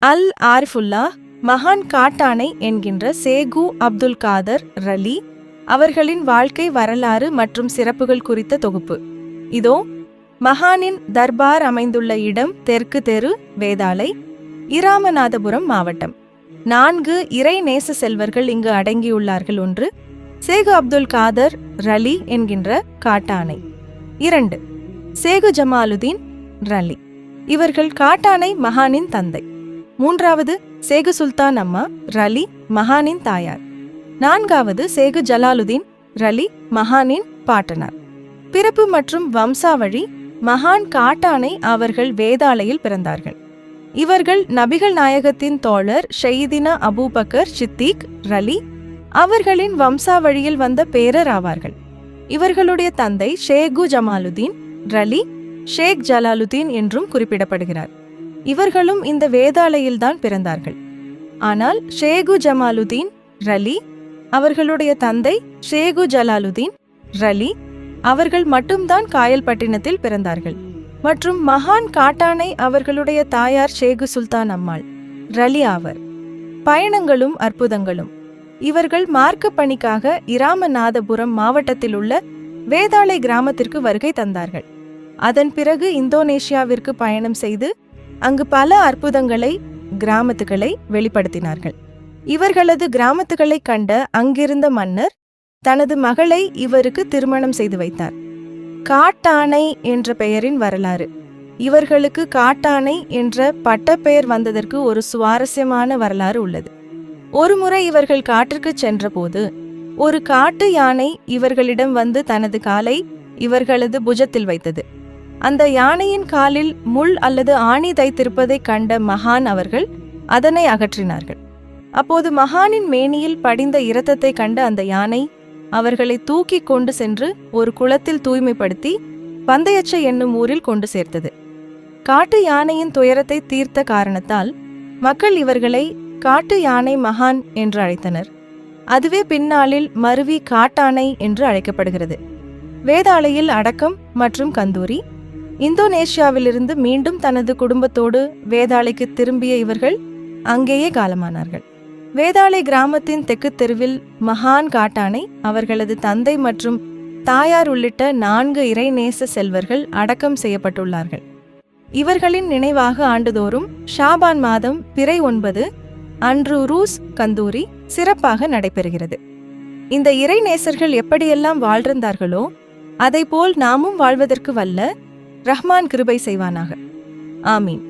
அல் ஆரிஃபுல்லா மகான் காட்டானை என்கின்ற சேகு அப்துல் காதர் ரலி அவர்களின் வாழ்க்கை வரலாறு மற்றும் சிறப்புகள் குறித்த தொகுப்பு. இதோ மகானின் தர்பார் அமைந்துள்ள இடம் தெற்கு தெரு, வேதாளை, இராமநாதபுரம் மாவட்டம். 4 இறை நேச செல்வர்கள் இங்கு அடங்கியுள்ளார்கள். 1 சேகு அப்துல் காதர் ரலி என்கின்ற காட்டானை. 2 சேகு ஜமாலுதீன் ரலி, இவர்கள் காட்டானை மகானின் தந்தை. 3வது சேகு சுல்தான் அம்மா ரலி, மகானின் தாயார். 4வது சேகு ஜலாலுதீன் ரலி, மகானின் பாட்டனார். பிறப்பு மற்றும் வம்சாவழி. மகான் காட்டானை அவர்கள் வேதாளையில் பிறந்தார்கள். இவர்கள் நபிகள் நாயகத்தின் தோழர் ஷெய்தினா அபூபக்கர் சித்திக் ரலி அவர்களின் வம்சாவழியில் வந்த பேரர் ஆவார்கள். இவர்களுடைய தந்தை ஷேகு ஜமாலுதீன் ரலி ஷேக் ஜலாலுதீன் என்றும் குறிப்பிடப்படுகிறார். இவர்களும் இந்த வேதாளையில்தான் பிறந்தார்கள். ஆனால் ஷேகு ஜமாலுதீன் ரலி அவர்களுடைய தந்தை ஷேகு ஜலாலுதீன் ரலி அவர்கள் மட்டும்தான் காயல்பட்டினத்தில் பிறந்தார்கள். மற்றும் மகான் காட்டானை அவர்களுடைய தாயார் ஷேகு சுல்தான் அம்மாள் ரலி ஆவர். பயணங்களும் அற்புதங்களும். இவர்கள் மார்க்க பணிக்காக இராமநாதபுரம் மாவட்டத்தில் உள்ள வேதாளை கிராமத்திற்கு வருகை தந்தார்கள். அதன் பிறகு இந்தோனேஷியாவிற்கு பயணம் செய்து அங்கு பல அற்புதங்களை, கிராமத்துகளை வெளிப்படுத்தினார்கள். இவர்களது கிராமத்துகளை கண்ட அங்கிருந்த மன்னர் தனது மகளை இவருக்கு திருமணம் செய்து வைத்தார். காட்டானை என்ற பெயரின் வரலாறு. இவர்களுக்கு காட்டானை என்ற பட்டப்பெயர் வந்ததற்கு ஒரு சுவாரஸ்யமான வரலாறு உள்ளது. ஒருமுறை இவர்கள் காட்டிற்கு சென்றபோது ஒரு காட்டு யானை இவர்களிடம் வந்து தனது காலை இவர்களது புஜத்தில் வைத்தது. அந்த யானையின் காலில் முள் அல்லது ஆணி தைத்திருப்பதை கண்ட மகான் அவர்கள் அதனை அகற்றினார்கள். அப்போது மகானின் மேனியில் படிந்த இரத்தத்தை கண்ட அந்த யானை அவர்களை தூக்கி கொண்டு சென்று ஒரு குளத்தில் தூய்மைப்படுத்தி பந்தயச்சை என்னும் ஊரில் கொண்டு சேர்த்தது. காட்டு யானையின் துயரத்தை தீர்த்த காரணத்தால் மக்கள் இவர்களை காட்டு யானை மகான் என்று அழைத்தனர். அதுவே பின்னாளில் மருவி காட்டானை என்று அழைக்கப்படுகிறது. வேதாளையில் அடக்கம் மற்றும் கந்தூரி. இந்தோனேஷியாவிலிருந்து மீண்டும் தனது குடும்பத்தோடு வேதாளைக்கு திரும்பிய இவர்கள் அங்கேயே காலமானார்கள். வேதாளை கிராமத்தின் தெற்கு தெருவில் மகான் காட்டானை அவர்களது தந்தை மற்றும் தாயார் உள்ளிட்ட 4 இறைநேச செல்வர்கள் அடக்கம் செய்யப்பட்டுள்ளார்கள். இவர்களின் நினைவாக ஆண்டுதோறும் ஷாபான் மாதம் பிறை 9 அன்று உரூஸ் கந்தூரி சிறப்பாக நடைபெறுகிறது. இந்த இறைநேசர்கள் எப்படியெல்லாம் வாழ்ந்தார்களோ அதைப்போல் நாமும் வாழ்வதற்கு வல்ல ரஹ்மான் கிருபை செய்வானாக. ஆமீன்.